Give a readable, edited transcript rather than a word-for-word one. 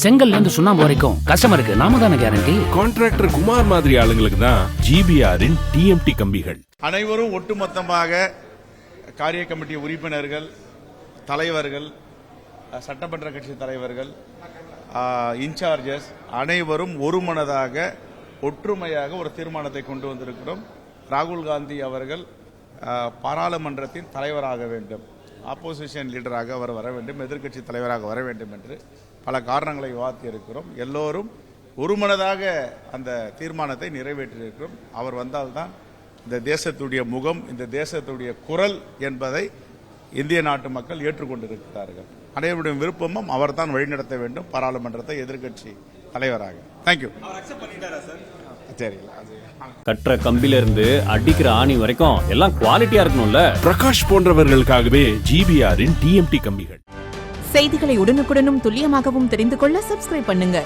செங்கல்ல இருந்து சுண்ணாம்பு வரைக்கும் கஸ்டமருக்கு நாம தானே கேரண்டி. கான்ட்ராக்டர் குமார் மாதிரி ஆளுங்களுக்கு தான் ஜிபிஆரின் டிஎம்டி கம்பிகள். அனைவரும் ஒட்டுமொத்தமாக காரிய கமிட்டி உறுப்பினர்கள், தலைவர்கள், சட்டமன்ற கட்சி தலைவர்கள், இன்சார்ஜஸ் அனைவரும் ஒருமனதாக ஒற்றுமையாக ஒரு தீர்மானத்தை கொண்டு வந்திருக்கிறோம். ராகுல் காந்தி அவர்கள் பாராளுமன்றத்தின் தலைவராக வேண்டும், ஆப்போசிஷன் லீடராக அவர் வர வேண்டும், எதிர்க்கட்சி தலைவராக வர வேண்டும் என்று பல காரணங்களை விவாதித்து இருக்கிறோம். எல்லோரும் ஒருமனதாக அந்த தீர்மானத்தை நிறைவேற்றியிருக்கிறோம். அவர் வந்தால்தான் இந்த தேசத்துடைய முகம், இந்த தேசத்துடைய குரல் என்பதை இந்திய நாட்டு மக்கள் ஏற்றுக்கொண்டிருக்கிறார்கள். அனைவருடைய விருப்பமும் அவர் தான் வழிநடத்த வேண்டும் பாராளுமன்றத்தை எதிர்க்கட்சி தலைவராக. தேங்க்யூ. சரி, கட்டுற கம்பில இருந்து அடிக்கிற ஆணி வரைக்கும் எல்லாம் குவாலிட்டியா இருக்கணும்ல. பிரகாஷ் போன்றவர்களுக்காகவே ஜிபிஆரின் டிஎம்டி கம்பிகள். செய்திகளை உடனுக்குடனும் துல்லியமாகவும் தெரிந்து கொள்ள சப்ஸ்கிரைப் பண்ணுங்க.